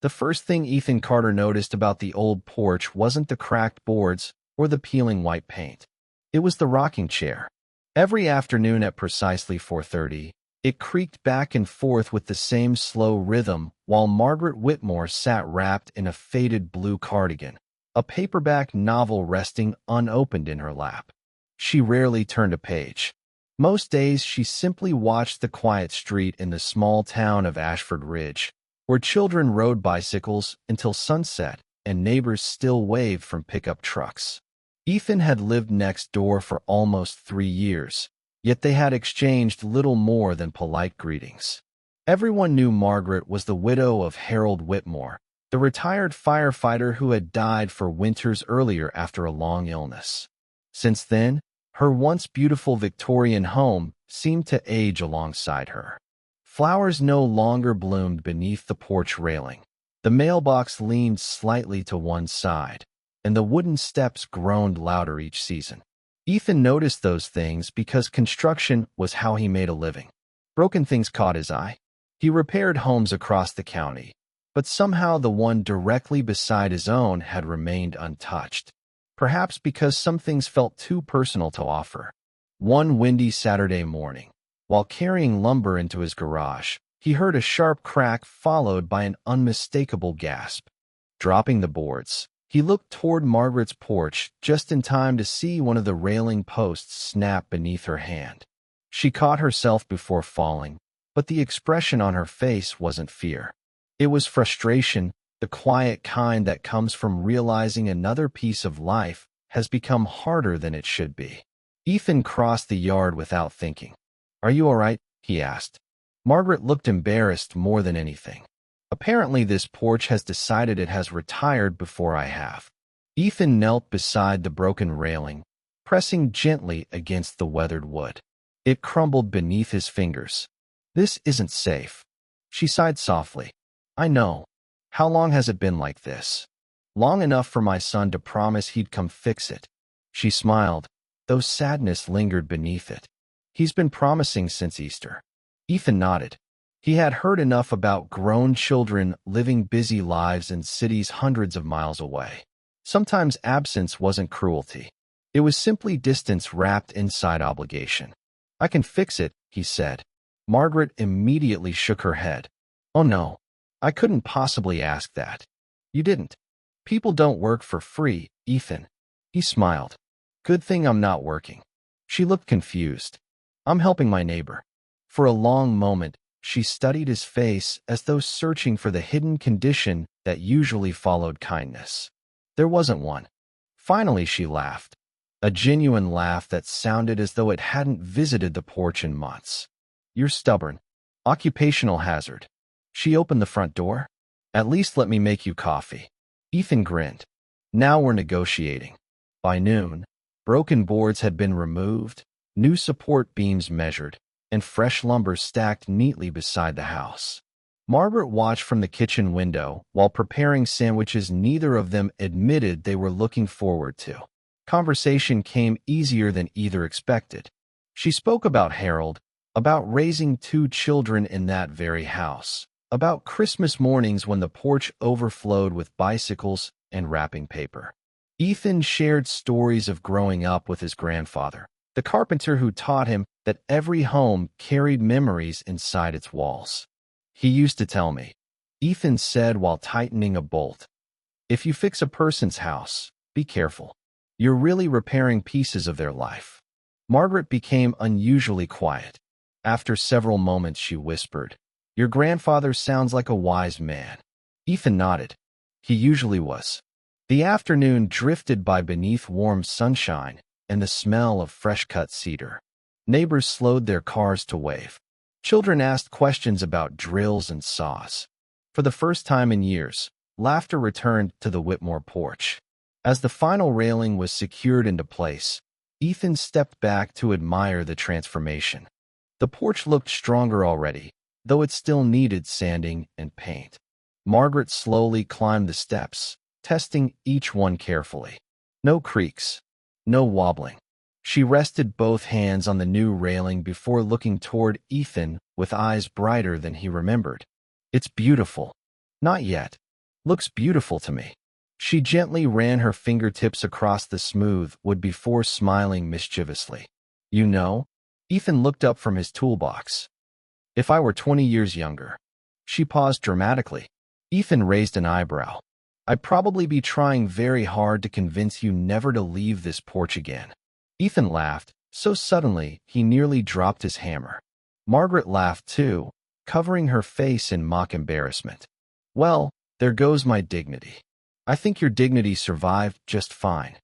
The first thing Ethan Carter noticed about the old porch wasn't the cracked boards or the peeling white paint. It was the rocking chair. Every afternoon at precisely 4:30, it creaked back and forth with the same slow rhythm while Margaret Whitmore sat wrapped in a faded blue cardigan, a paperback novel resting unopened in her lap. She rarely turned a page. Most days she simply watched the quiet street in the small town of Ashford Ridge, where children rode bicycles until sunset and neighbors still waved from pickup trucks. Ethan had lived next door for almost 3 years, yet they had exchanged little more than polite greetings. Everyone knew Margaret was the widow of Harold Whitmore, the retired firefighter who had died 4 winters earlier after a long illness. Since then, her once beautiful Victorian home seemed to age alongside her. Flowers no longer bloomed beneath the porch railing. The mailbox leaned slightly to one side, and the wooden steps groaned louder each season. Ethan noticed those things because construction was how he made a living. Broken things caught his eye. He repaired homes across the county, but somehow the one directly beside his own had remained untouched. Perhaps because some things felt too personal to offer. One windy Saturday morning, while carrying lumber into his garage, he heard a sharp crack followed by an unmistakable gasp. Dropping the boards, he looked toward Margaret's porch just in time to see one of the railing posts snap beneath her hand. She caught herself before falling, but the expression on her face wasn't fear. It was frustration, the quiet kind that comes from realizing another piece of life has become harder than it should be. Ethan crossed the yard without thinking. "Are you all right?" he asked. Margaret looked embarrassed more than anything. "Apparently this porch has decided it has retired before I have." Ethan knelt beside the broken railing, pressing gently against the weathered wood. It crumbled beneath his fingers. "This isn't safe." She sighed softly. "I know. How long has it been like this?" "Long enough for my son to promise he'd come fix it." She smiled, though sadness lingered beneath it. "He's been promising since Easter." Ethan nodded. He had heard enough about grown children living busy lives in cities hundreds of miles away. Sometimes absence wasn't cruelty. It was simply distance wrapped inside obligation. "I can fix it," he said. Margaret immediately shook her head. "Oh no, I couldn't possibly ask that." "You didn't. People don't work for free, Ethan." He smiled. "Good thing I'm not working." She looked confused. "I'm helping my neighbor." For a long moment, she studied his face as though searching for the hidden condition that usually followed kindness. There wasn't one. Finally, she laughed. A genuine laugh that sounded as though it hadn't visited the porch in months. "You're stubborn. Occupational hazard." She opened the front door. "At least let me make you coffee." Ethan grinned. "Now we're negotiating." By noon, broken boards had been removed, new support beams measured, and fresh lumber stacked neatly beside the house. Margaret watched from the kitchen window while preparing sandwiches neither of them admitted they were looking forward to. Conversation came easier than either expected. She spoke about Harold, about raising 2 children in that very house, about Christmas mornings when the porch overflowed with bicycles and wrapping paper. Ethan shared stories of growing up with his grandfather, the carpenter who taught him that every home carried memories inside its walls. "He used to tell me," Ethan said while tightening a bolt, "if you fix a person's house, be careful. You're really repairing pieces of their life." Margaret became unusually quiet. After several moments, she whispered, "Your grandfather sounds like a wise man." Ethan nodded. He usually was. The afternoon drifted by beneath warm sunshine and the smell of fresh-cut cedar. Neighbors slowed their cars to wave. Children asked questions about drills and saws. For the first time in years, laughter returned to the Whitmore porch. As the final railing was secured into place, Ethan stepped back to admire the transformation. The porch looked stronger already, though it still needed sanding and paint. Margaret slowly climbed the steps, testing each one carefully. No creaks, no wobbling. She rested both hands on the new railing before looking toward Ethan with eyes brighter than he remembered. "It's beautiful." "Not yet." Looks beautiful to me. She gently ran her fingertips across the smooth wood before smiling mischievously. You know? Ethan looked up from his toolbox. If I were 20 years younger. She paused dramatically. Ethan raised an eyebrow. I'd probably be trying very hard to convince you never to leave this porch again. Ethan laughed, so suddenly he nearly dropped his hammer. Margaret laughed too, covering her face in mock embarrassment. Well, there goes my dignity. I think your dignity survived just fine.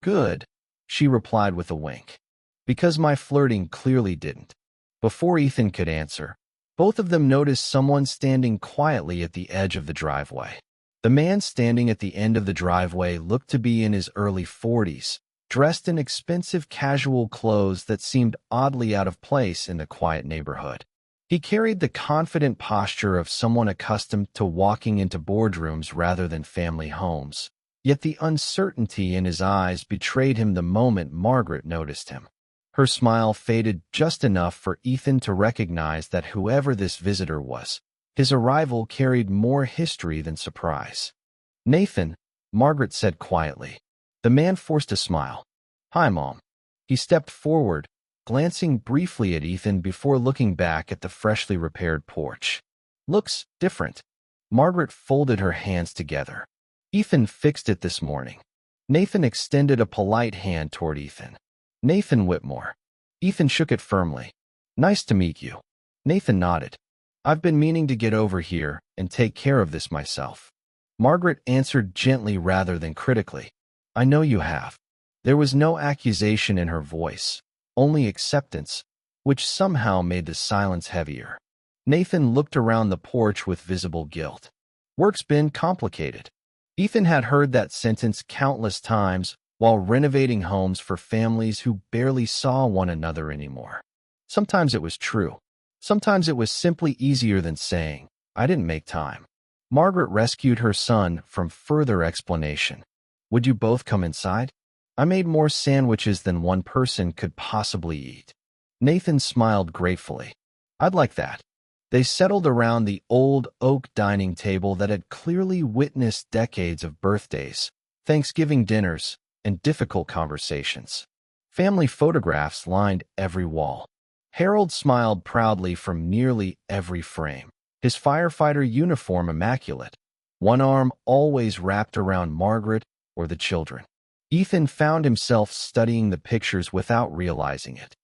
Good, she replied with a wink. Because my flirting clearly didn't. Before Ethan could answer, both of them noticed someone standing quietly at the edge of the driveway. The man standing at the end of the driveway looked to be in his early 40s, dressed in expensive casual clothes that seemed oddly out of place in the quiet neighborhood. He carried the confident posture of someone accustomed to walking into boardrooms rather than family homes, yet the uncertainty in his eyes betrayed him the moment Margaret noticed him. Her smile faded just enough for Ethan to recognize that whoever this visitor was, his arrival carried more history than surprise. Nathan, Margaret said quietly. The man forced a smile. Hi, Mom. He stepped forward, glancing briefly at Ethan before looking back at the freshly repaired porch. Looks different. Margaret folded her hands together. Ethan fixed it this morning. Nathan extended a polite hand toward Ethan. Nathan Whitmore. Ethan shook it firmly. Nice to meet you. Nathan nodded. I've been meaning to get over here and take care of this myself. Margaret answered gently rather than critically. I know you have. There was no accusation in her voice, only acceptance, which somehow made the silence heavier. Nathan looked around the porch with visible guilt. Work's been complicated. Ethan had heard that sentence countless times while renovating homes for families who barely saw one another anymore. Sometimes it was true. Sometimes it was simply easier than saying, I didn't make time. Margaret rescued her son from further explanation. Would you both come inside? I made more sandwiches than one person could possibly eat. Nathan smiled gratefully. I'd like that. They settled around the old oak dining table that had clearly witnessed decades of birthdays, Thanksgiving dinners, and difficult conversations. Family photographs lined every wall. Harold smiled proudly from nearly every frame, his firefighter uniform immaculate, one arm always wrapped around Margaret or the children. Ethan found himself studying the pictures without realizing it.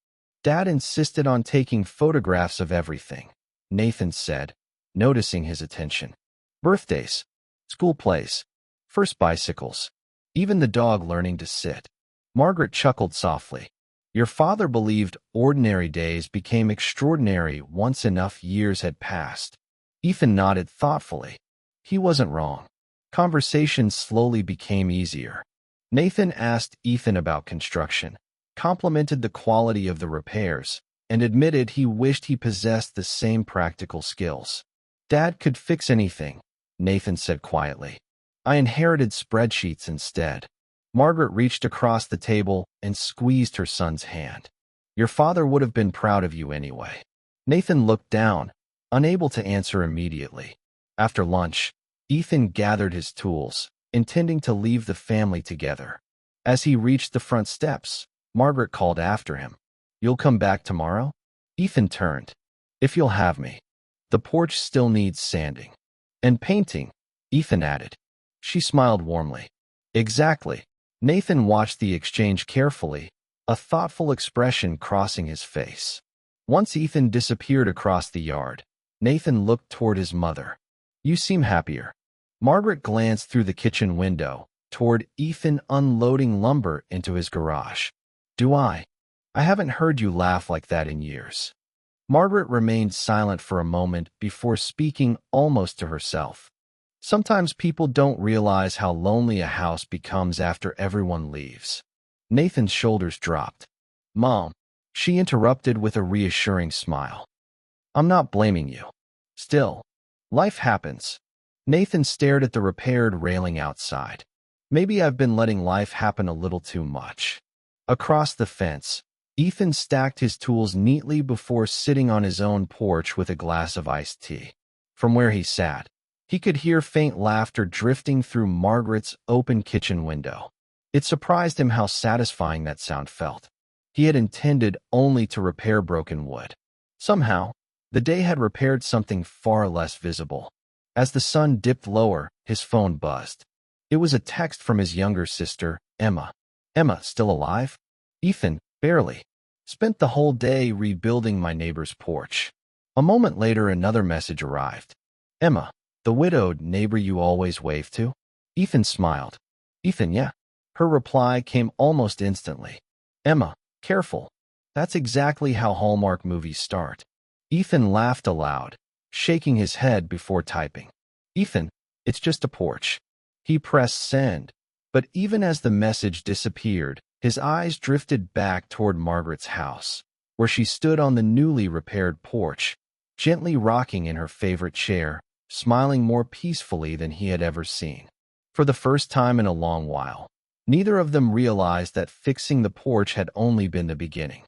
Dad insisted on taking photographs of everything, Nathan said, noticing his attention. Birthdays, school plays, first bicycles, even the dog learning to sit. Margaret chuckled softly. Your father believed ordinary days became extraordinary once enough years had passed. Ethan nodded thoughtfully. He wasn't wrong. Conversations slowly became easier. Nathan asked Ethan about construction, complimented the quality of the repairs, and admitted he wished he possessed the same practical skills. Dad could fix anything, Nathan said quietly. I inherited spreadsheets instead. Margaret reached across the table and squeezed her son's hand. Your father would have been proud of you anyway. Nathan looked down, unable to answer immediately. After lunch, Ethan gathered his tools, intending to leave the family together. As he reached the front steps, Margaret called after him. You'll come back tomorrow? Ethan turned. If you'll have me. The porch still needs sanding. And painting, Ethan added. She smiled warmly. Exactly. Nathan watched the exchange carefully, a thoughtful expression crossing his face. Once Ethan disappeared across the yard, Nathan looked toward his mother. You seem happier. Margaret glanced through the kitchen window, toward Ethan unloading lumber into his garage. Do I? I haven't heard you laugh like that in years. Margaret remained silent for a moment before speaking almost to herself. Sometimes people don't realize how lonely a house becomes after everyone leaves. Nathan's shoulders dropped. Mom, she interrupted with a reassuring smile. I'm not blaming you. Still, life happens. Nathan stared at the repaired railing outside. Maybe I've been letting life happen a little too much. Across the fence, Ethan stacked his tools neatly before sitting on his own porch with a glass of iced tea. From where he sat, He could hear faint laughter drifting through Margaret's open kitchen window. It surprised him how satisfying that sound felt. He had intended only to repair broken wood. Somehow, the day had repaired something far less visible. As the sun dipped lower, his phone buzzed. It was a text from his younger sister, Emma. Emma, still alive? Ethan, barely. Spent the whole day rebuilding my neighbor's porch. A moment later, another message arrived. Emma, the widowed neighbor you always wave to? Ethan smiled. Ethan, yeah. Her reply came almost instantly. Emma, careful. That's exactly how Hallmark movies start. Ethan laughed aloud, shaking his head before typing. Ethan, it's just a porch. He pressed send, but even as the message disappeared, his eyes drifted back toward Margaret's house, where she stood on the newly repaired porch, gently rocking in her favorite chair, smiling more peacefully than he had ever seen. For the first time in a long while, neither of them realized that fixing the porch had only been the beginning.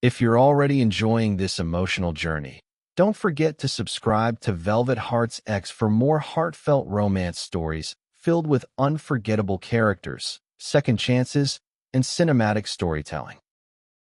If you're already enjoying this emotional journey, don't forget to subscribe to Velvet Hearts X for more heartfelt romance stories filled with unforgettable characters, second chances, and cinematic storytelling.